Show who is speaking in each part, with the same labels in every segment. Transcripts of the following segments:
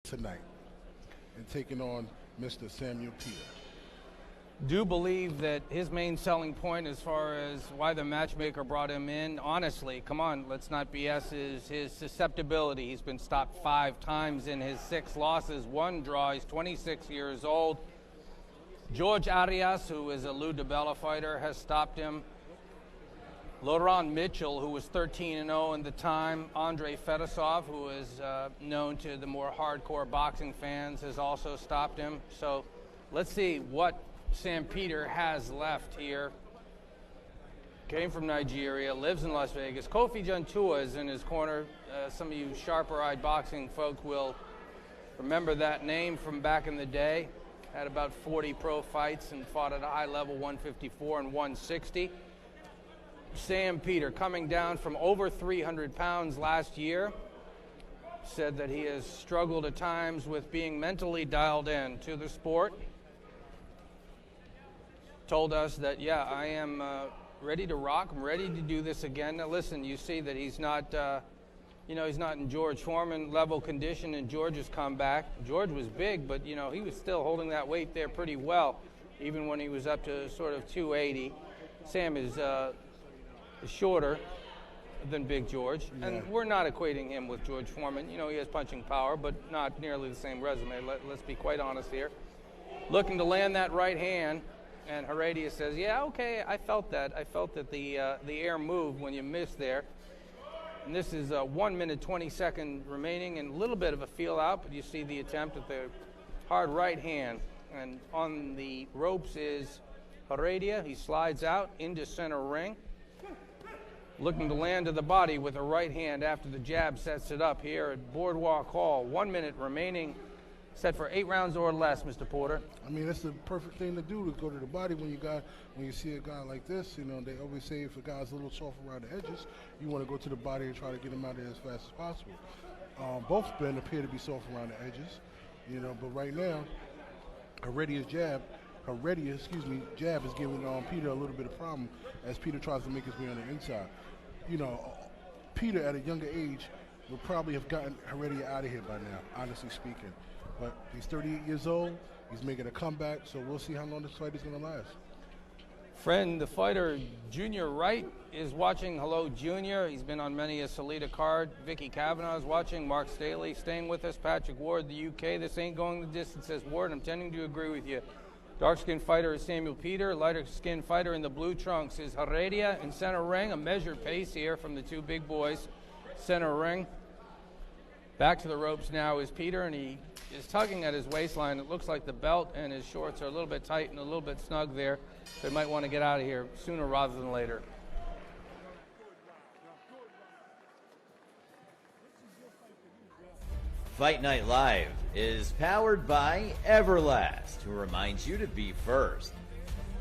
Speaker 1: tonight and taking on Mr. Samuel Peter.
Speaker 2: Do believe that his main selling point as far as why the matchmaker brought him in, honestly, come on, let's not BS, is his susceptibility. He's been stopped 5 times in his 6 losses, 1 draw. He's 26 years old. George Arias, who is a Lou DiBella fighter, has stopped him. Laurent Mitchell, who was 13-0 in the time. Andrei Fedosov, who is known to the more hardcore boxing fans, has also stopped him. So let's see what Sam Peter has left here. Came from Nigeria, lives in Las Vegas. Kofi Jantua is in his corner. Some of you sharper-eyed boxing folk will remember that name from back in the day. Had about 40 pro fights and fought at a high level, 154 and 160. Sam Peter, coming down from over 300 pounds last year, said that he has struggled at times with being mentally dialed in to the sport. Told us that, yeah, I am ready to rock. I'm ready to do this again. Now, listen, you see that he's not, he's not in George Foreman level condition in George's comeback. George was big, but, he was still holding that weight there pretty well, even when he was up to sort of 280. Sam is shorter than Big George, and we're not equating him with George Foreman. He has punching power, but not nearly the same resume. Let's be quite honest here. Looking to land that right hand. And Heredia says, yeah, okay, I felt that. I felt that the air moved when you missed there. And this is 1 minute, 20 seconds remaining and a little bit of a feel out, but you see the attempt at the hard right hand. And on the ropes is Heredia. He slides out into center ring, looking to land to the body with a right hand after the jab sets it up here at Boardwalk Hall. 1 minute remaining. Set for 8 rounds or less, Mr. Porter.
Speaker 1: I mean, that's the perfect thing to do, to go to the body when you see a guy like this. They always say if a guy's a little soft around the edges, you want to go to the body and try to get him out there as fast as possible. Both men appear to be soft around the edges, but right now, Heredia's jab is giving Peter a little bit of problem as Peter tries to make his way on the inside. Peter at a younger age would probably have gotten Heredia out of here by now, honestly speaking. But he's 38 years old. He's making a comeback, so we'll see how long this fight is going to last.
Speaker 2: Friend, the fighter, Junior Wright, is watching. Hello, Junior. He's been on many a Salida card. Vicky Kavanaugh is watching. Mark Staley staying with us. Patrick Ward, the UK. This ain't going the distance, says Ward. I'm tending to agree with you. Dark-skinned fighter is Samuel Peter. Lighter-skinned fighter in the blue trunks is Heredia in center ring. A measured pace here from the 2 big boys. Center ring. Back to the ropes now is Peter, and he is tugging at his waistline. It looks like the belt and his shorts are a little bit tight and a little bit snug there. So he might want to get out of here sooner rather than later.
Speaker 3: Fight Night Live is powered by Everlast, who reminds you to be first.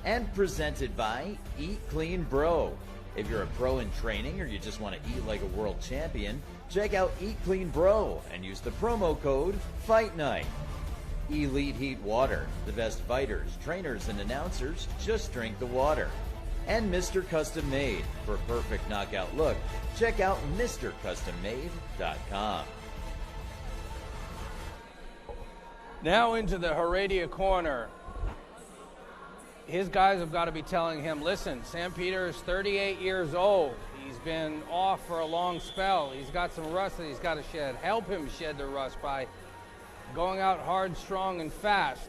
Speaker 3: And presented by Eat Clean Bro. If you're a pro in training or you just want to eat like a world champion, check out Eat Clean Bro and use the promo code Fight Night. Elite Heat Water. The best fighters, trainers, and announcers just drink the water. And Mr. Custom Made. For a perfect knockout look, check out MrCustomMade.com.
Speaker 2: Now into the Heredia corner. His guys have got to be telling him, listen, Sam Peter is 38 years old. He's been off for a long spell. He's got some rust that he's got to shed. Help him shed the rust by going out hard, strong, and fast.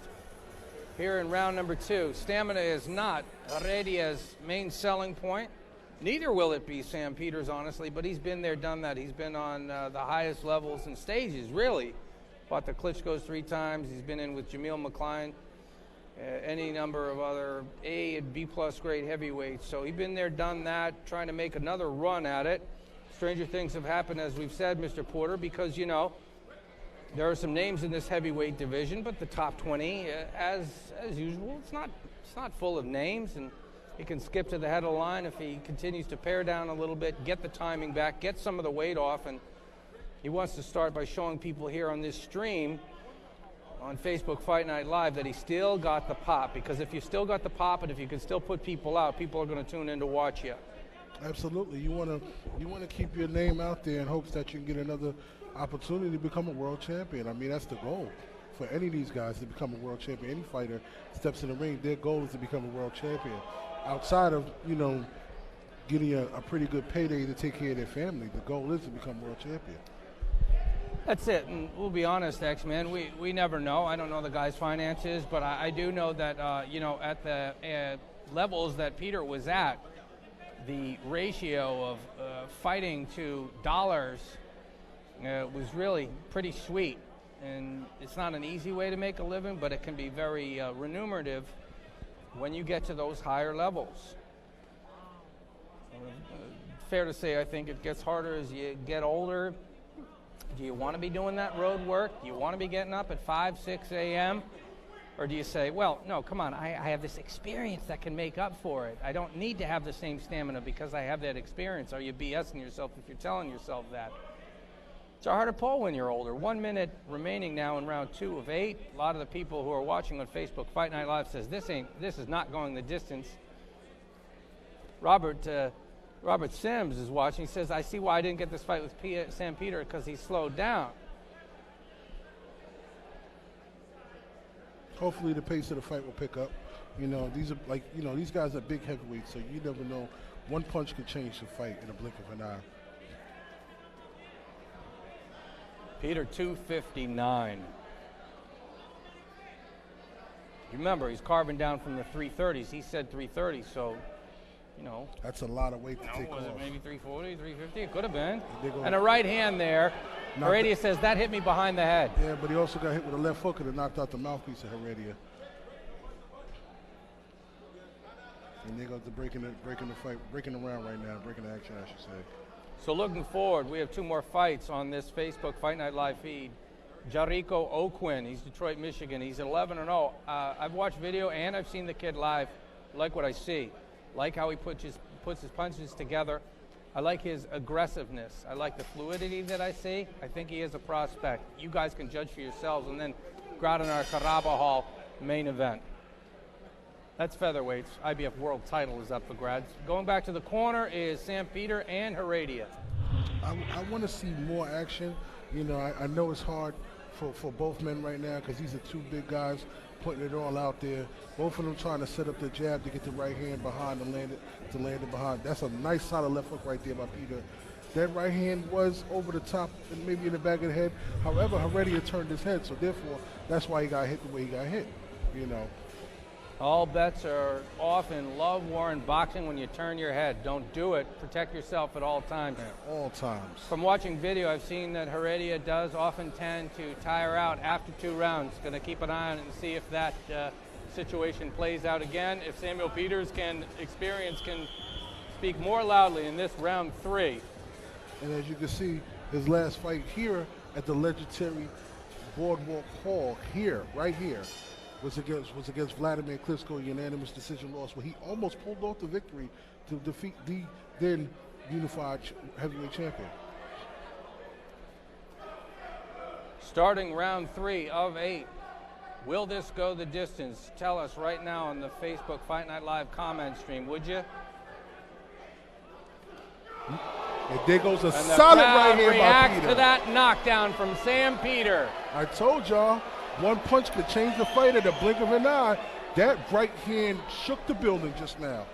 Speaker 2: Here in round number 2, stamina is not Heredia's main selling point. Neither will it be Sam Peter's, honestly, but he's been there, done that. He's been on the highest levels and stages, really. Fought the Klitschko's 3 times. He's been in with Jamil McCline. Any number of other A and B plus grade heavyweights. So he's been there, done that, trying to make another run at it. Stranger things have happened, as we've said, Mr. Porter, because, there are some names in this heavyweight division, but the top 20, as usual, it's not full of names, and he can skip to the head of the line if he continues to pare down a little bit, get the timing back, get some of the weight off, and he wants to start by showing people here on this stream on Facebook Fight Night Live that he still got the pop, because if you still got the pop and if you can still put people out, people are going to tune in to watch you.
Speaker 1: Absolutely. You want to keep your name out there in hopes that you can get another opportunity to become a world champion. I mean, that's the goal for any of these guys, to become a world champion. Any fighter steps in the ring, their goal is to become a world champion. Outside of, getting a pretty good payday to take care of their family, the goal is to become world champion.
Speaker 2: That's it, and we'll be honest, X-Man, we never know. I don't know the guy's finances, but I do know that, at the levels that Peter was at, the ratio of fighting to dollars was really pretty sweet. And it's not an easy way to make a living, but it can be very remunerative when you get to those higher levels. Fair to say, I think it gets harder as you get older. Do you want to be doing that road work? Do you want to be getting up at 5, 6 a.m.? Or do you say, well, no, come on, I have this experience that can make up for it. I don't need to have the same stamina because I have that experience. Are you BSing yourself if you're telling yourself that? It's a harder pull when you're older. 1 minute remaining now in round 2 of 8. A lot of the people who are watching on Facebook Fight Night Live says this is not going the distance. Robert Sims is watching. He says, I see why I didn't get this fight with Sam Peter, because he slowed down.
Speaker 1: Hopefully the pace of the fight will pick up. These guys are big heavyweights, so you never know. One punch could change the fight in a blink of an eye.
Speaker 2: Peter 259. You remember, he's carving down from the 330s. He said 330, so,
Speaker 1: That's a lot of weight to take
Speaker 2: was
Speaker 1: off.
Speaker 2: it maybe 340, 350? It could have been. And a right hand there. Heredia says, that hit me behind the head.
Speaker 1: Yeah, but he also got hit with a left hook that knocked out the mouthpiece of Heredia. And they go to breaking the round right now, breaking the action, I should say.
Speaker 2: So looking forward, we have 2 more fights on this Facebook Fight Night Live feed. Jericho Oquin, he's Detroit, Michigan. He's 11-0. I've watched video and I've seen the kid live. Like what I see. Like how he puts his punches together. I like his aggressiveness. I like the fluidity that I see. I think he is a prospect. You guys can judge for yourselves, and then go out in our Caraba Hall main event. That's featherweights. IBF world title is up for grabs. Going back to the corner is Sam Peter and Heredia.
Speaker 1: I want to see more action. I know it's hard for both men right now because these are 2 big guys putting it all out there. Both of them trying to set up the jab to get the right hand behind and land it behind. That's a nice solid left hook right there by Peter. That right hand was over the top and maybe in the back of the head. However, Heredia turned his head, so therefore that's why he got hit the way he got hit.
Speaker 2: All bets are off in love war and boxing when you turn your head. Don't do it. Protect yourself at all times.
Speaker 1: At all times.
Speaker 2: From watching video, I've seen that Heredia does often tend to tire out after 2 rounds. Going to keep an eye on it and see if that situation plays out again. If Samuel Peters' experience can speak more loudly in this round 3.
Speaker 1: And as you can see, his last fight here at the legendary Boardwalk Hall right here, was against Vladimir Klitschko, unanimous decision loss, where he almost pulled off the victory to defeat the then unified heavyweight champion.
Speaker 2: Starting round 3 of 8. Will this go the distance? Tell us right now on the Facebook Fight Night Live comment stream, would you?
Speaker 1: And there goes a solid right hand by
Speaker 2: reacts
Speaker 1: Peter.
Speaker 2: To that knockdown from Sam Peter.
Speaker 1: I told y'all, one punch could change the fight at a blink of an eye. That right hand shook the building just now.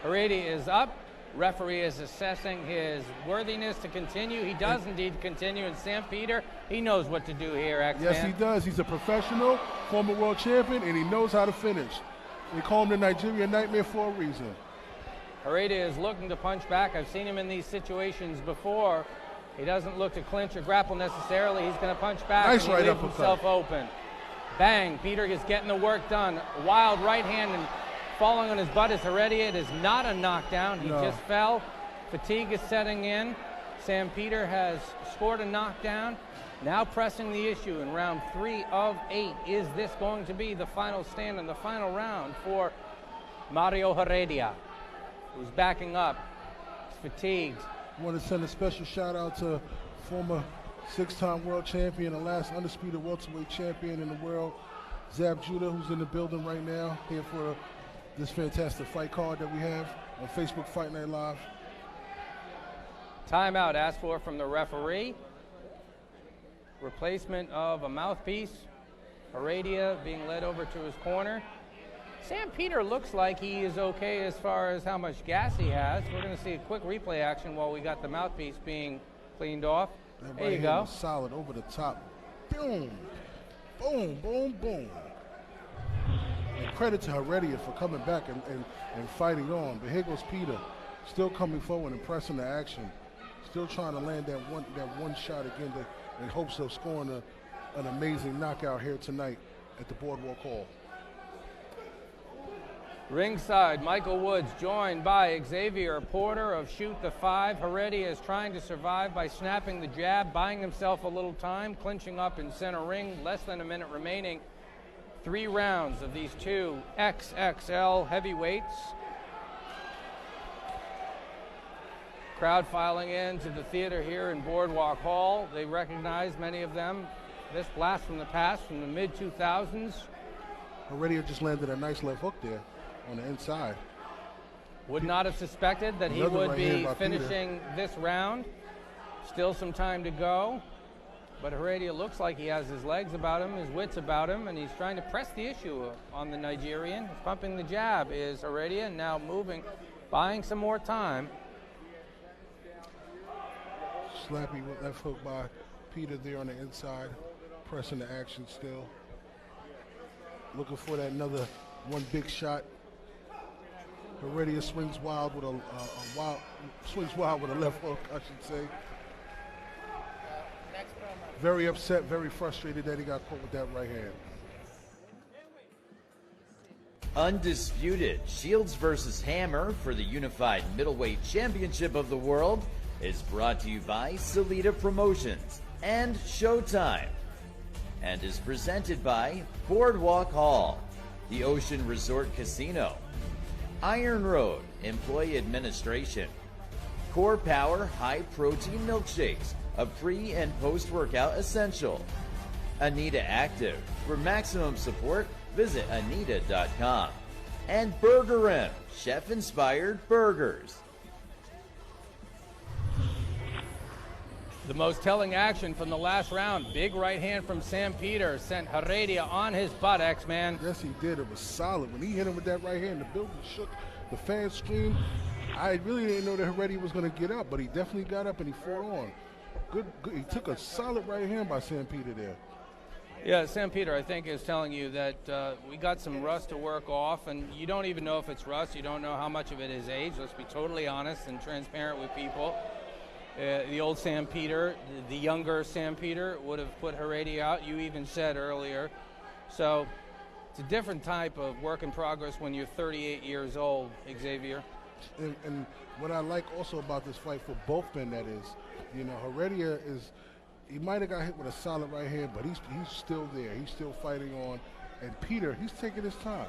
Speaker 2: Heredia is up. Referee is assessing his worthiness to continue. He does indeed continue, and Sam Peter, he knows what to do here, X-Man.
Speaker 1: Yes, he does. He's a professional, former world champion, and he knows how to finish. They call him the Nigerian Nightmare for a reason.
Speaker 2: Heredia is looking to punch back. I've seen him in these situations before. He doesn't look to clinch or grapple necessarily. He's going to punch back.
Speaker 1: Nice
Speaker 2: and
Speaker 1: right
Speaker 2: leaves
Speaker 1: uppercut.
Speaker 2: himself open. Bang. Peter is getting the work done. A wild right hand and falling on his butt is Heredia. It is not a knockdown. He just fell. Fatigue is setting in. Sam Peter has scored a knockdown. Now pressing the issue in round 3 of 8. Is this going to be the final stand in the final round for Mario Heredia, who's backing up? He's fatigued.
Speaker 1: I want to send a special shout out to former 6-time world champion and last undisputed welterweight champion in the world, Zab Judah, who's in the building right now, here for this fantastic fight card that we have on Facebook Fight Night Live.
Speaker 2: Timeout asked for from the referee. replacement of a mouthpiece. Heredia being led over to his corner. Sam Peter looks like he is okay as far as how much gas he has. We're going to see a quick replay action while we got the mouthpiece being cleaned off.
Speaker 1: That
Speaker 2: There
Speaker 1: right
Speaker 2: you
Speaker 1: hand
Speaker 2: go.
Speaker 1: was solid over the top. Boom, boom, boom, boom. And credit to Heredia for coming back and fighting on. But here goes Peter, still coming forward and pressing the action. Still trying to land that one shot again in hopes of scoring an amazing knockout here tonight at the Boardwalk Hall.
Speaker 2: Ringside, Michael Woods joined by Xavier Porter of Shoot the Five. Heredia is trying to survive by snapping the jab, buying himself a little time, clinching up in center ring. Less than a minute remaining. 3 rounds of these two XXL heavyweights. Crowd filing into the theater here in Boardwalk Hall. They recognize, many of them, this blast from the past from the mid-2000s.
Speaker 1: Heredia just landed a nice left hook there on the inside.
Speaker 2: Would not have suspected that he
Speaker 1: Another
Speaker 2: would
Speaker 1: right
Speaker 2: be
Speaker 1: hand by Peter.
Speaker 2: finishing this round. Still some time to go. But Heredia looks like he has his legs about him, his wits about him, and he's trying to press the issue on the Nigerian. He's pumping the jab is Heredia, now moving, buying some more time.
Speaker 1: Slappy with left hook by Peter there on the inside, pressing the action still. Looking for that another one big shot. Heredia swings wild with a left hook, I should say. Very upset, very frustrated that he got caught with that right hand.
Speaker 3: Undisputed Shields versus Hammer for the Unified Middleweight Championship of the World is brought to you by Salida Promotions and Showtime, and is presented by Boardwalk Hall, the Ocean Resort Casino, Iron Road Employee Administration, Core Power High Protein Milkshakes, a pre and post workout essential, Anita Active. For maximum support, visit anita.com, and Burger M, chef inspired burgers.
Speaker 2: The most telling action from the last round, big right hand from Sam Peter sent Heredia on his buttocks, man.
Speaker 1: Yes, he did. It was solid. When he hit him with that right hand, the building shook, the fans screamed. I really didn't know that Heredia was going to get up, but he definitely got up and he fought on. Good. He took a solid right hand by Sam Peter there.
Speaker 2: Yeah, Sam Peter, I think, is telling you that we got some rust to work off, and you don't even know if it's rust. You don't know how much of it is age. Let's be totally honest and transparent with people. The old Sam Peter, the younger Sam Peter, would have put Heredia out. You even said earlier. So it's a different type of work in progress when you're 38 years old, Xavier.
Speaker 1: And what I like also about this fight for both men, that is, you know, Heredia is, he might have got hit with a solid right hand, but he's still there. He's still fighting on. And Peter, he's taking his time,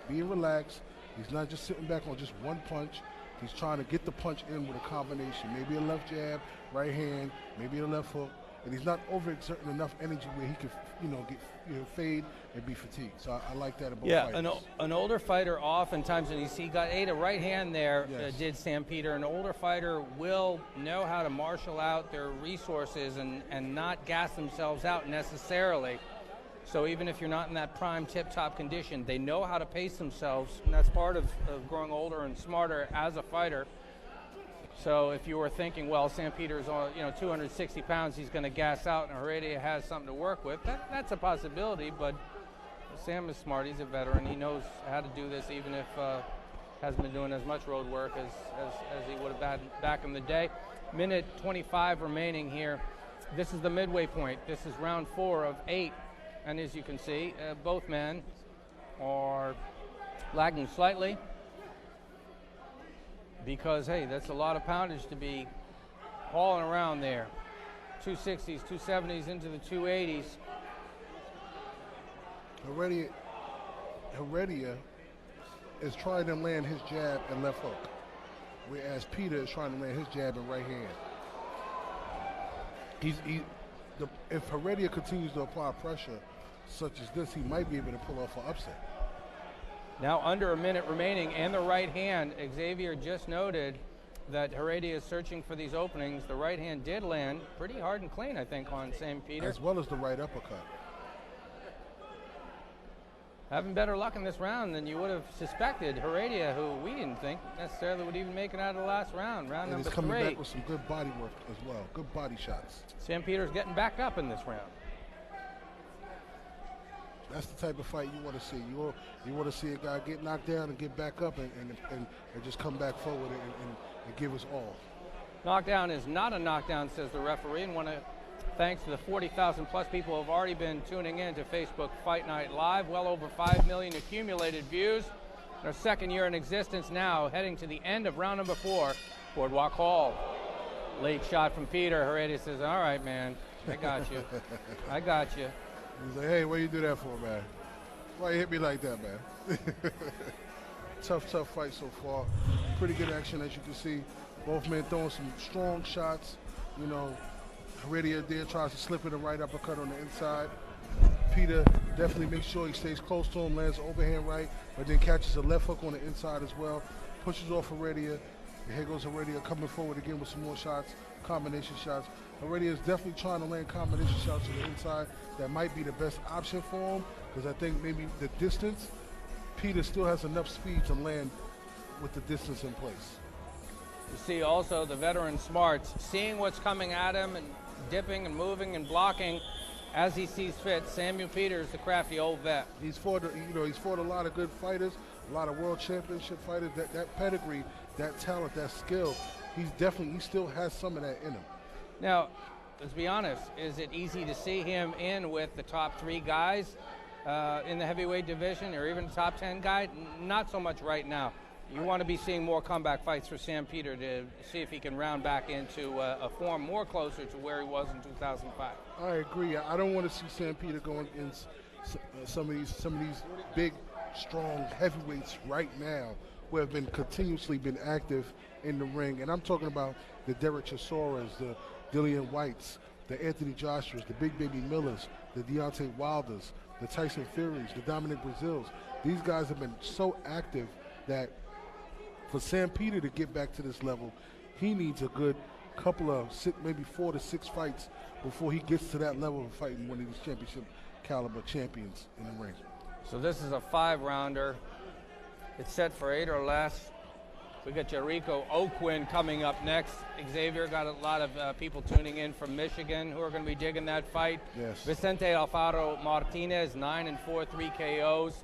Speaker 1: being relaxed. He's not just sitting back on just one punch. He's trying to get the punch in with a combination, maybe a left jab, right hand, maybe a left hook, and he's not overexerting enough energy where he can, fade and be fatigued. So I like that about fighters.
Speaker 2: Yeah, an older fighter oftentimes, and he ate a right hand there,
Speaker 1: Yes.
Speaker 2: did Sam Peter. An older fighter will know how to marshal out their resources and not gas themselves out necessarily. So even if you're not in that prime tip-top condition, they know how to pace themselves, and that's part of growing older and smarter as a fighter. So if you were thinking, well, Sam Peter's on 260 pounds, he's going to gas out, and Heredia has something to work with, that's a possibility. But Sam is smart. He's a veteran. He knows how to do this, even if hasn't been doing as much road work as he would have had back in the day. Minute 25 remaining here. This is the midway point. This is round 4 of 8. And as you can see, both men are lagging slightly because, hey, that's a lot of poundage to be hauling around there. 260s, 270s into the 280s.
Speaker 1: Heredia is trying to land his jab and left hook, whereas Peter is trying to land his jab and right hand. If Heredia continues to apply pressure such as this, he might be able to pull off an upset.
Speaker 2: Now under a minute remaining, and the right hand, Xavier just noted that Heredia is searching for these openings. The right hand did land pretty hard and clean, I think, on St. Peter.
Speaker 1: As well as the right uppercut.
Speaker 2: Having better luck in this round than you would have suspected. Heredia, who we didn't think necessarily would even make it out of the last round, round number 3.
Speaker 1: He's coming back with some good body work as well, good body shots.
Speaker 2: St. Peter's getting back up in this round.
Speaker 1: That's the type of fight you want to see. You want to see a guy get knocked down and get back up and just come back forward and give us all.
Speaker 2: Knockdown is not a knockdown, says the referee, and want to thanks to the 40,000 plus people who have already been tuning in to Facebook Fight Night Live. Well over 5 million accumulated views. Our second year in existence now, heading to the end of round number 4, Boardwalk Hall. Late shot from Peter. Heredia says, all right, man, I got you. I got you.
Speaker 1: He's like, hey, what you do that for, man? Why you hit me like that, man? Tough fight so far. Pretty good action, as you can see. Both men throwing some strong shots. You know, Heredia there tries to slip in a right uppercut on the inside. Peter definitely makes sure he stays close to him, lands an overhand right, but then catches a left hook on the inside as well. Pushes off Heredia. And here goes Heredia coming forward again with some more shots, combination shots. Heredia is definitely trying to land combination shots to the inside. That might be the best option for him, because I think maybe the distance, Peter still has enough speed to land with the distance in place.
Speaker 2: You see also the veteran smarts, seeing what's coming at him and dipping and moving and blocking as he sees fit. Samuel Peters, the crafty old vet.
Speaker 1: He's fought a lot of good fighters, a lot of world championship fighters. That pedigree, that talent, that skill, he still has some of that in him.
Speaker 2: Now, let's be honest, is it easy to see him in with the top 3 guys in the heavyweight division, or even the top 10 guy? Not so much right now. You want to be seeing more comeback fights for Sam Peter to see if he can round back into a form more closer to where he was in 2005.
Speaker 1: I agree. I don't want to see Sam Peter going against some of these big, strong heavyweights right now who have been continuously active in the ring. And I'm talking about the Derek Chisoras, the Dillian Whites, the Anthony Joshuas, the Big Baby Millers, the Deontay Wilders, the Tyson Furies, the Dominic Brazils. These guys have been so active that for Sam Peter to get back to this level, he needs a good couple of maybe 4 to 6 fights before he gets to that level of fighting one of these championship caliber champions in the ring.
Speaker 2: So this is a 5-rounder. It's set for 8 or less. We got Jericho Oquin coming up next. Xavier got a lot of people tuning in from Michigan who are going to be digging that fight.
Speaker 1: Yes.
Speaker 2: Vicente Alfaro Martinez, 9-4, 3 KOs.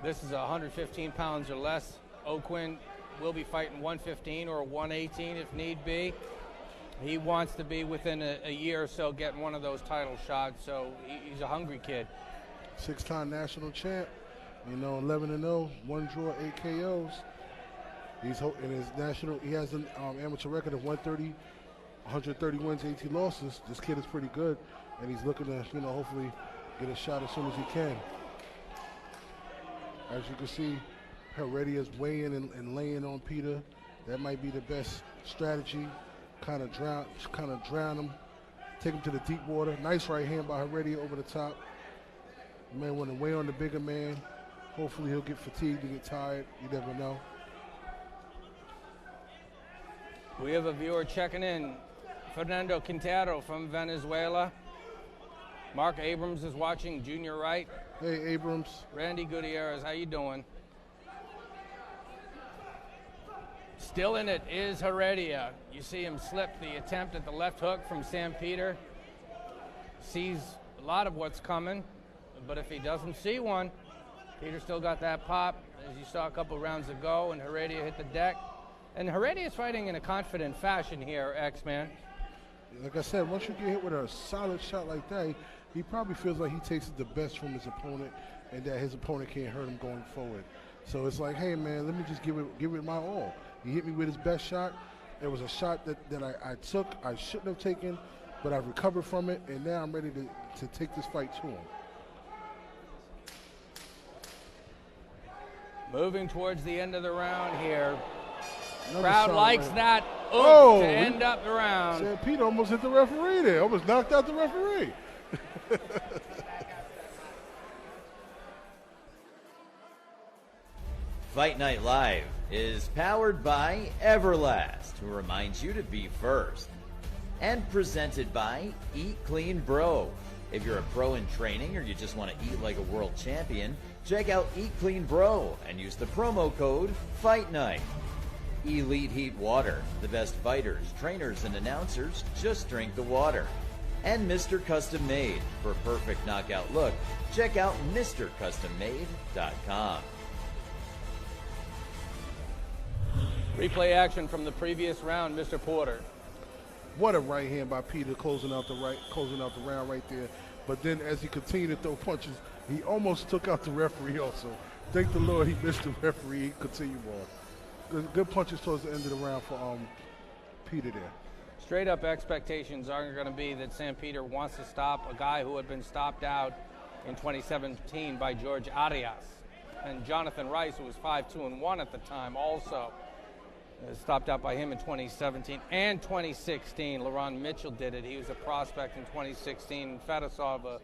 Speaker 2: This is 115 pounds or less. Oquin will be fighting 115 or 118 if need be. He wants to be within a year or so getting one of those title shots, so he's a hungry kid.
Speaker 1: 6-time national champ, 11-0, 1 draw, 8 KOs. He's in his national. He has an amateur record of 130 wins, 18 losses. This kid is pretty good, and he's looking to, hopefully get a shot as soon as he can. As you can see, Heredia is weighing and laying on Peter. That might be the best strategy. Kind of drown him, take him to the deep water. Nice right hand by Heredia over the top. The man want to weigh on the bigger man. Hopefully he'll get fatigued and get tired. You never know.
Speaker 2: We have a viewer checking in. Fernando Quintero from Venezuela. Mark Abrams is watching, Junior Wright.
Speaker 1: Hey, Abrams.
Speaker 2: Randy Gutierrez, how you doing? Still in it is Heredia. You see him slip the attempt at the left hook from Sam Peter. Sees a lot of what's coming, but if he doesn't see one, Peter still got that pop, as you saw a couple rounds ago, and Heredia hit the deck. And Heredia is fighting in a confident fashion here, X-Man.
Speaker 1: Like I said, once you get hit with a solid shot like that, he probably feels like he takes the best from his opponent and that his opponent can't hurt him going forward. So it's like, hey, man, let me just give it my all. He hit me with his best shot. It was a shot that I took, I shouldn't have taken, but I recovered from it, and now I'm ready to take this fight to him.
Speaker 2: Moving towards the end of the round here.
Speaker 1: Another
Speaker 2: Crowd likes
Speaker 1: round.
Speaker 2: that
Speaker 1: Oh,
Speaker 2: to end up the round.
Speaker 1: Sam Peter almost hit the referee there. Almost knocked out the referee.
Speaker 3: Fight Night Live is powered by Everlast, who reminds you to be first. And presented by Eat Clean Bro. If you're a pro in training or you just want to eat like a world champion, check out Eat Clean Bro and use the promo code Fight Night. Elite Heat Water. The best fighters, trainers, and announcers just drink the water. And Mr. Custom Made. For a perfect knockout look, check out MrCustomMade.com.
Speaker 2: Replay action from the previous round, Mr. Porter.
Speaker 1: What a right hand by Peter, closing out the round right there. But then as he continued to throw punches, he almost took out the referee also. Thank the Lord he missed the referee. He continued on. Good punches towards the end of the round for Peter there.
Speaker 2: Straight up expectations are going to be that Sam Peter wants to stop a guy who had been stopped out in 2017 by George Arias. And Jonathan Rice, who was 5-2-1 at the time, also stopped out by him in 2017 and 2016. LaRon Mitchell did it. He was a prospect in 2016. Fedosov, a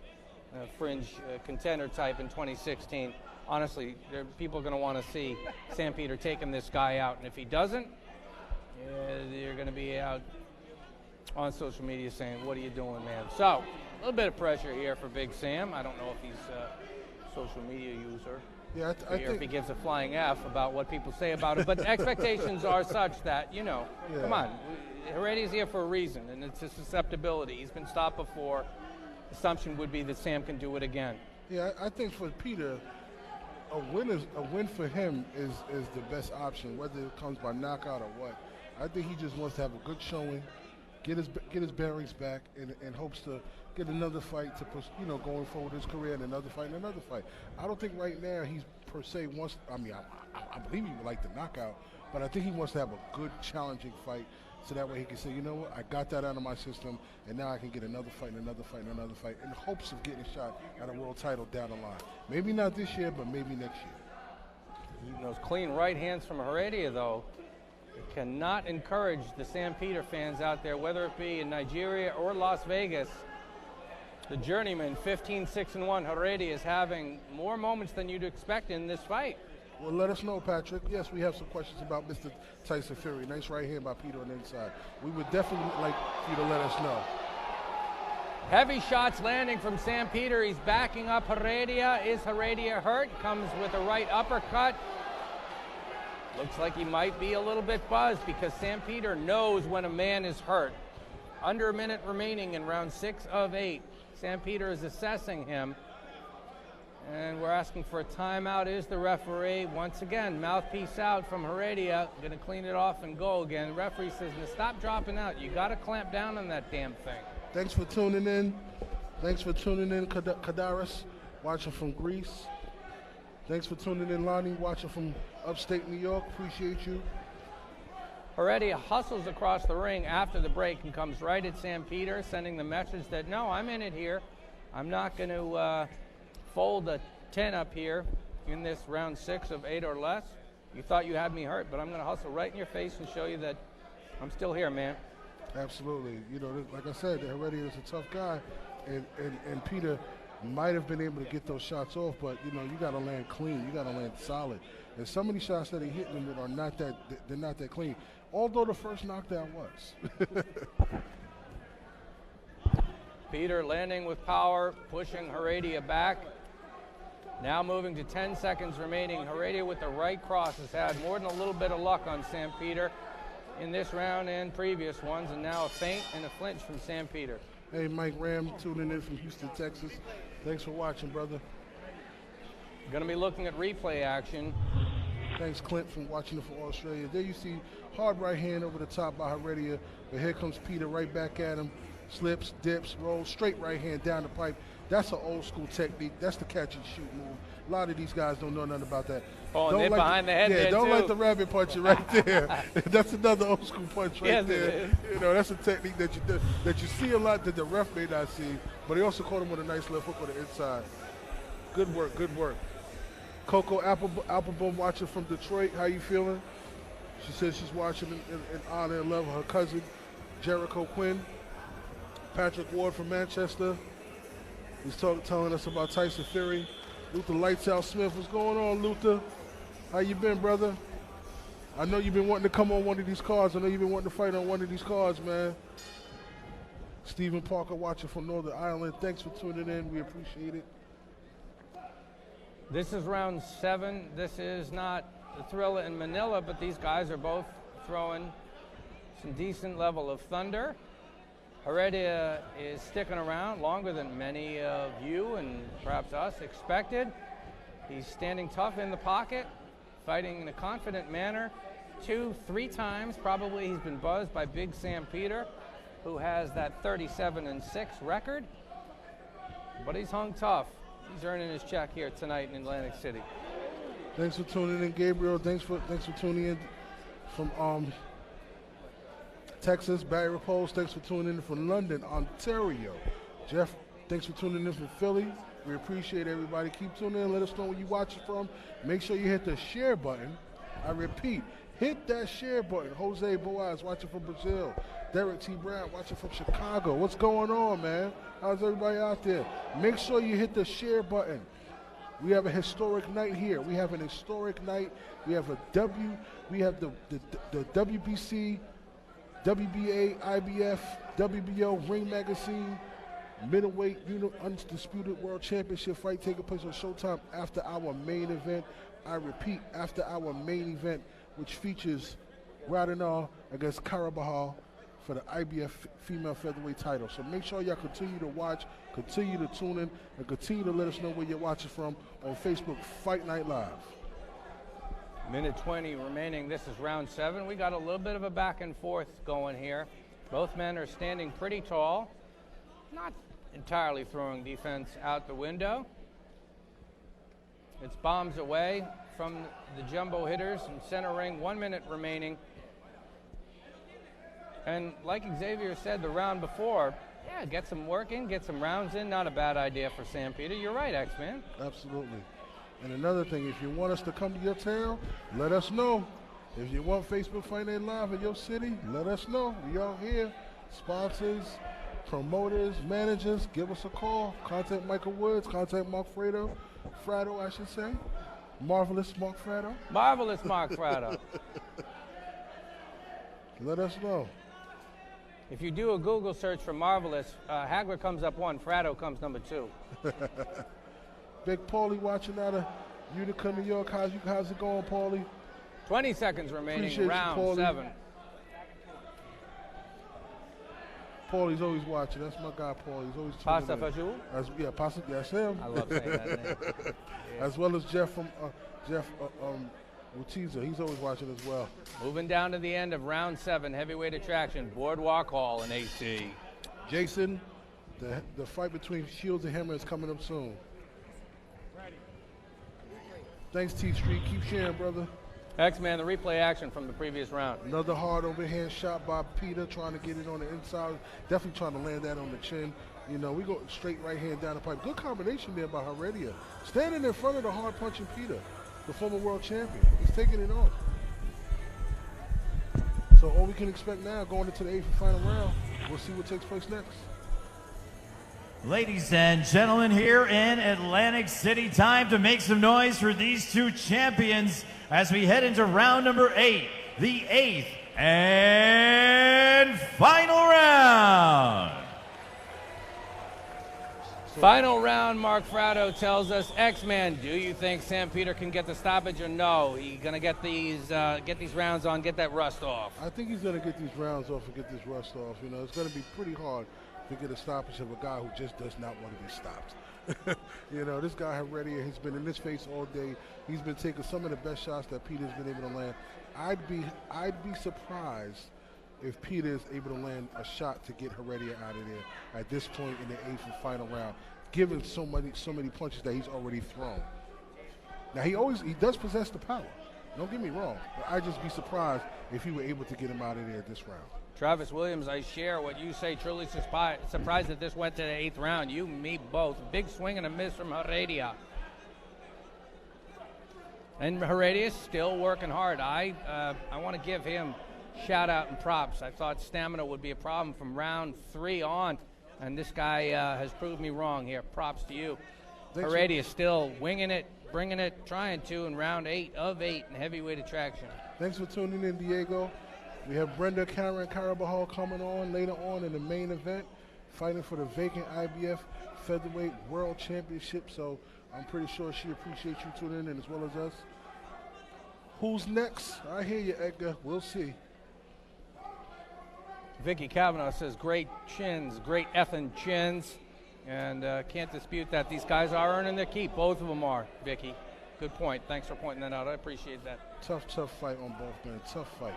Speaker 2: fringe contender type in 2016. Honestly, people are going to want to see Sam Peter taking this guy out. And if he doesn't, you're going to be out on social media saying, what are you doing, man? So, a little bit of pressure here for Big Sam. I don't know if he's a social media user.
Speaker 1: Yeah, I think
Speaker 2: if he gives a flying F about what people say about it. But expectations are such that, come on. Heredia's here for a reason, and it's a susceptibility. He's been stopped before. Assumption would be that Sam can do it again.
Speaker 1: Yeah, I think for Peter, a win for him is the best option, whether it comes by knockout or what. I think he just wants to have a good showing, get his bearings back, and hopes to get another fight to going forward his career, and another fight and another fight. I don't think right now he's per se wants. I believe he would like the knockout, but I think he wants to have a good, challenging fight, so that way he can say, you know what, I got that out of my system, and now I can get another fight and another fight and another fight, in hopes of getting a shot at a world title down the line. Maybe not this year, but maybe next year.
Speaker 2: Those clean right hands from Heredia, though, cannot encourage the Sam Peter fans out there, whether it be in Nigeria or Las Vegas. The journeyman, 15-6-1, Heredia, is having more moments than you'd expect in this fight.
Speaker 1: Well, let us know, Patrick. Yes, we have some questions about Mr. Tyson Fury. Nice right hand by Peter on the inside. We would definitely like you to let us know.
Speaker 2: Heavy shots landing from Sam Peter. He's backing up Heredia. Is Heredia hurt? Comes with a right uppercut. Looks like he might be a little bit buzzed, because Sam Peter knows when a man is hurt. Under a minute remaining in round 6 of 8. Sam Peter is assessing him. And we're asking for a timeout. Is the referee. Once again, mouthpiece out from Heredia. Going to clean it off and go again. The referee says, stop dropping out. You got to clamp down on that damn thing.
Speaker 1: Thanks for tuning in. Kadaris, watching from Greece. Thanks for tuning in, Lonnie, watching from upstate New York. Appreciate you.
Speaker 2: Heredia hustles across the ring after the break and comes right at Sam Peter, sending the message that, no, I'm in it here. I'm not going to fold a 10 up here in this round 6 of 8 or less. You thought you had me hurt, but I'm going to hustle right in your face and show you that I'm still here, man.
Speaker 1: Absolutely. Like I said, Heredia is a tough guy, and Peter might have been able to get those shots off, but you got to land clean. You got to land solid. And some of these shots that he hit him with are not that clean. Although the first knockdown was.
Speaker 2: Peter landing with power, pushing Heredia back. Now moving to 10 seconds remaining. Heredia with the right cross has had more than a little bit of luck on Sam Peter in this round and previous ones, and now a feint and a flinch from Sam Peter.
Speaker 1: Hey, Mike Ram tuning in from Houston, Texas. Thanks for watching, brother.
Speaker 2: Going to be looking at replay action.
Speaker 1: Thanks, Clint, from watching it from Australia. There you see hard right hand over the top by Heredia, but here comes Peter right back at him. Slips, dips, rolls, straight right hand down the pipe. That's an old school technique. That's the catch and shoot move. A lot of these guys don't know nothing about that.
Speaker 2: Oh, and they're behind the head there,
Speaker 1: don't
Speaker 2: too.
Speaker 1: let the rabbit punch you right there. That's another old school punch right there. That's a technique that you see a lot that the ref may not see, but he also caught him with a nice left hook on the inside. Good work, good work. Coco Appleboom watching from Detroit. How you feeling? She says she's watching in honor and love of her cousin, Jericho Quinn. Patrick Ward from Manchester. He's telling us about Tyson Fury. Luther Lights Out Smith. What's going on, Luther? How you been, brother? I know you've been wanting to come on one of these cards. I know you've been wanting to fight on one of these cards, man. Stephen Parker watching from Northern Ireland. Thanks for tuning in. We appreciate it.
Speaker 2: This is round 7. This is not the Thrilla in Manila, but these guys are both throwing some decent level of thunder. Heredia is sticking around longer than many of you and perhaps us expected. He's standing tough in the pocket, fighting in a confident manner. 2-3 times probably he's been buzzed by Big Sam Peter, who has that 37-6 record. But he's hung tough. He's earning his check here tonight in Atlantic City.
Speaker 1: Thanks for tuning in, Gabriel. Thanks for tuning in from Texas, Barry Repose. Thanks for tuning in from London, Ontario. Jeff, thanks for tuning in from Philly. We appreciate everybody. Keep tuning in. Let us know where you watching from. Make sure you hit the share button. I repeat, hit that share button. Jose Boaz watching from Brazil. Derek T. Brown watching from Chicago. What's going on, man? How's everybody out there? Make sure you hit the share button. We have a historic night here. We have an historic night. We have we have the WBC, WBA, IBF, WBO Ring Magazine middleweight undisputed world championship fight taking place on Showtime after our main event. I repeat, after our main event, which features Radinal against Karabahal for the IBF female featherweight title. So make sure y'all continue to watch, continue to tune in, and continue to let us know where you're watching from on Facebook Fight Night Live.
Speaker 2: Minute 20 remaining. This is round 7. We got a little bit of a back and forth going here. Both men are standing pretty tall, not entirely throwing defense out the window. It's bombs away from the jumbo hitters in center ring. 1 minute remaining. And like Xavier said the round before, yeah, get some work in, get some rounds in. Not a bad idea for Sam Peter. You're right, X-Man.
Speaker 1: Absolutely. And another thing, if you want us to come to your town, let us know. If you want Facebook Fight Night Live in your city, let us know. We all here. Sponsors, promoters, managers, give us a call. Contact Michael Woods, contact Mark Frado, I should say. Marvelous Mark Frado.
Speaker 2: Marvelous Mark Frado.
Speaker 1: Let us know.
Speaker 2: If you do a Google search for Marvelous, Hagler comes up 1, Frado comes number 2.
Speaker 1: Big Paulie watching out of Utica, New York. How's it going, Paulie?
Speaker 2: 20 seconds remaining,
Speaker 1: Appreciate
Speaker 2: round
Speaker 1: you,
Speaker 2: 7.
Speaker 1: Paulie's always watching. That's my guy, Paulie. He's always tuning
Speaker 2: Pasta
Speaker 1: in.
Speaker 2: Fajul?
Speaker 1: Yeah, Pasta. That's him.
Speaker 2: I love saying that name. Yeah.
Speaker 1: As well as Jeff from Utiza. He's always watching as well.
Speaker 2: Moving down to the end of round 7, heavyweight attraction, Boardwalk Hall in AC.
Speaker 1: Jason, the fight between Shields and Hammer is coming up soon. Thanks, T Street. Keep sharing, brother.
Speaker 2: X-Man, the replay action from the previous round.
Speaker 1: Another hard overhand shot by Peter, trying to get it on the inside. Definitely trying to land that on the chin. You know, we go straight right hand down the pipe. Good combination there by Heredia. Standing in front of the hard punching Peter, the former world champion. He's taking it off. So all we can expect now, going into the 8th and final round, we'll see what takes place next.
Speaker 4: Ladies and gentlemen, here in Atlantic City, time to make some noise for these two champions as we head into round number 8, the 8th and final round.
Speaker 2: Final round, Mark Frado tells us, X-Man, do you think Sam Peter can get the stoppage or no? He gonna get these rounds on, get that rust off?
Speaker 1: I think he's gonna get these rounds off and get this rust off. You know, it's gonna be pretty hard to get a stoppage of a guy who just does not want to be stopped. You know, this guy Heredia has been in this face all day. He's been taking some of the best shots that Peter's been able to land. I'd be surprised if Peter is able to land a shot to get Heredia out of there at this point in the 8th and final round, given so many punches that he's already thrown. Now he does possess the power. Don't get me wrong, but I'd just be surprised if he were able to get him out of there this round.
Speaker 2: Travis Williams, I share what you say. Truly surprised that this went to the 8th round. You, me, both. Big swing and a miss from Heredia. And Heredia's still working hard. I want to give him shout out and props. I thought stamina would be a problem from round 3 on, and this guy has proved me wrong here. Props to you. Heredia still winging it, bringing it, trying to in round 8 of 8 in heavyweight attraction.
Speaker 1: Thanks for tuning in, Diego. We have Brenda Karen Carabajal coming on later on in the main event, fighting for the vacant IBF Featherweight World Championship. So I'm pretty sure she appreciates you tuning in as well as us. Who's next? I hear you, Edgar. We'll see.
Speaker 2: Vicky Kavanaugh says great chins, great effing chins. And can't dispute that. These guys are earning their keep. Both of them are, Vicky. Good point. Thanks for pointing that out. I appreciate that.
Speaker 1: Tough fight on both men. Tough fight.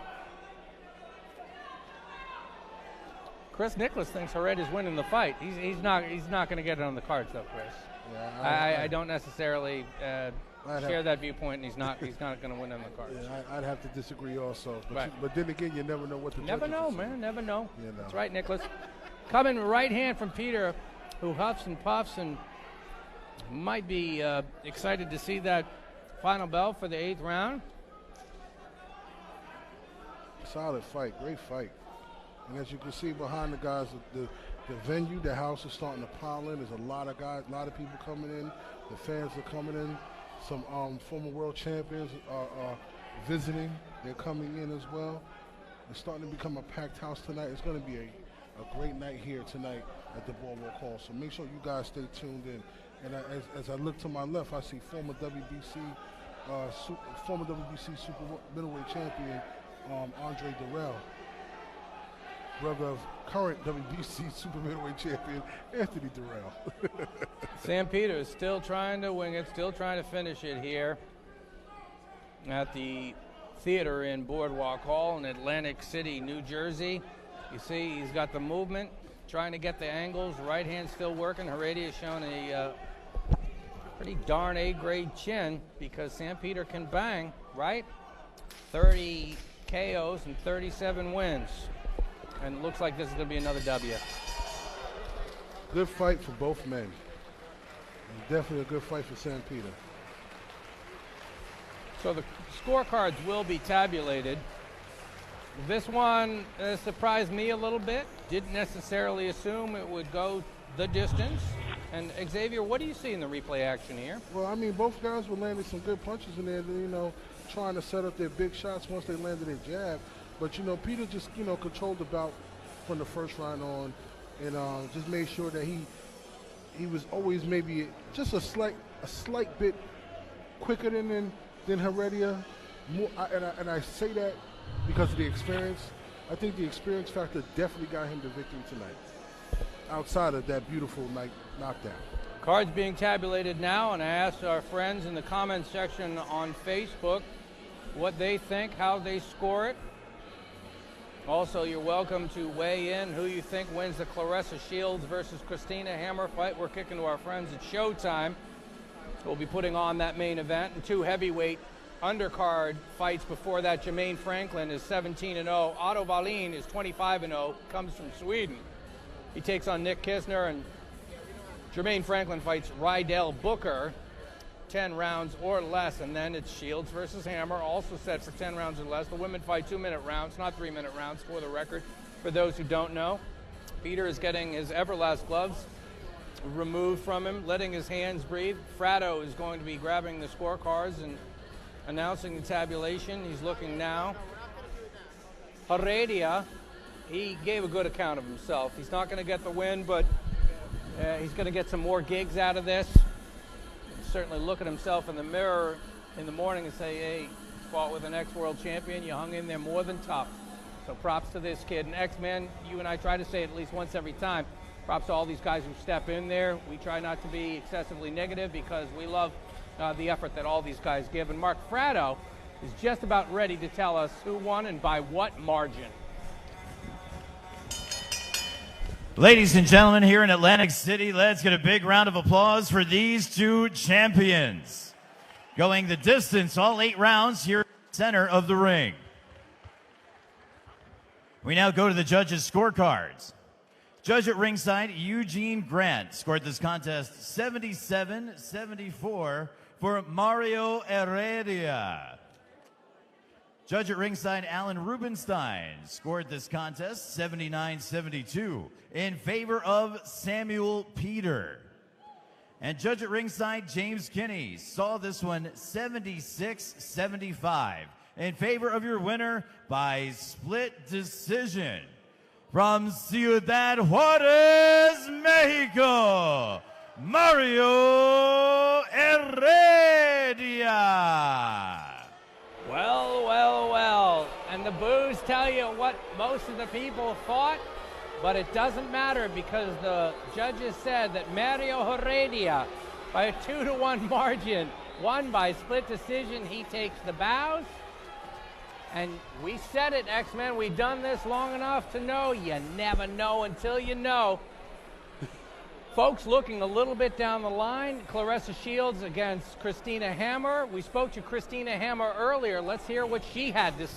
Speaker 2: Chris Nicholas thinks Heredia's winning the fight. He's not going to get it on the cards, though, Chris.
Speaker 1: Yeah,
Speaker 2: I don't necessarily share that viewpoint, and he's not going to win on the cards.
Speaker 1: Yeah, I'd have to disagree also. But,
Speaker 2: right.
Speaker 1: But then again, you never know what the
Speaker 2: Never
Speaker 1: judges
Speaker 2: know,
Speaker 1: will say.
Speaker 2: man. Never know.
Speaker 1: You know.
Speaker 2: That's right, Nicholas. Coming right hand from Peter, who huffs and puffs and might be excited to see that final bell for the 8th round.
Speaker 1: Solid fight, great fight. And as you can see behind the guys, the venue, the house is starting to pile in. There's a lot of guys, a lot of people coming in. The fans are coming in. Some former world champions are visiting. They're coming in as well. It's starting to become a packed house tonight. It's going to be a great night here tonight at the Boardwalk Hall. So make sure you guys stay tuned in. And as I look to my left, I see former WBC super middleweight champion Andre Durrell, brother of current WBC super middleweight champion Anthony Durrell.
Speaker 2: Sam Peter is still trying to wing it, still trying to finish it here at the theater in Boardwalk Hall in Atlantic City, New Jersey. You see he's got the movement, trying to get the angles. Right hand still working. Heredia is showing a pretty darn A-grade chin because Sam Peter can bang, right? 30 KOs and 37 wins. And it looks like this is going to be another W.
Speaker 1: Good fight for both men. And definitely a good fight for Sam Peter.
Speaker 2: So the scorecards will be tabulated. This one surprised me a little bit. Didn't necessarily assume it would go the distance. And Xavier, what do you see in the replay action here?
Speaker 1: Well, I mean, both guys were landing some good punches in there, you know, trying to set up their big shots once they landed their jab. But, you know, Peter just, you know, controlled the bout from the first round on and just made sure that he was always maybe just a slight bit quicker than Heredia. And I say that because of the experience. I think the experience factor definitely got him the victory tonight, outside of that beautiful knockdown.
Speaker 2: Cards being tabulated now, and I asked our friends in the comments section on Facebook what they think, how they score it. Also, you're welcome to weigh in who you think wins the Claressa Shields versus Christina Hammer fight. We're kicking to our friends at Showtime. We'll be putting on that main event, and 2 heavyweight undercard fights before that. Jermaine Franklin is 17-0. Otto Wallin is 25-0, comes from Sweden. He takes on Nick Kisner, and Jermaine Franklin fights Rydell Booker, 10 rounds or less, and then it's Shields versus Hammer, also set for 10 rounds or less. The women fight 2-minute rounds, not 3-minute rounds, for the record. For those who don't know, Peter is getting his Everlast gloves removed from him, letting his hands breathe. Fratto is going to be grabbing the scorecards and announcing the tabulation. He's looking now. Heredia, he gave a good account of himself. He's not going to get the win, but he's going to get some more gigs out of this. Certainly look at himself in the mirror in the morning and say, hey, fought with an ex-world champion. You hung in there more than tough. So props to this kid. And X-Men, you and I try to say it at least once every time. Props to all these guys who step in there. We try not to be excessively negative because we love the effort that all these guys give. And Mark Fratto is just about ready to tell us who won and by what margin.
Speaker 4: Ladies and gentlemen, here in Atlantic City, let's get a big round of applause for these 2 champions. Going the distance, all 8 rounds here in the center of the ring. We now go to the judges' scorecards. Judge at ringside, Eugene Grant, scored this contest 77-74 for Mario Heredia. Judge at ringside, Alan Rubenstein, scored this contest 79-72 in favor of Samuel Peter. And judge at ringside, James Kinney, saw this one 76-75 in favor of your winner by split decision. From Ciudad Juarez, Mexico, Mario Heredia.
Speaker 2: Well, well, well. And the boos tell you what most of the people thought, but it doesn't matter because the judges said that Mario Heredia, by a 2-1 margin, won by split decision. He takes the bows. And we said it, X-Men. We've done this long enough to know you never know until you know. Folks, looking a little bit down the line, Clarissa Shields against Christina Hammer. We spoke to Christina Hammer earlier. Let's hear what she had to say.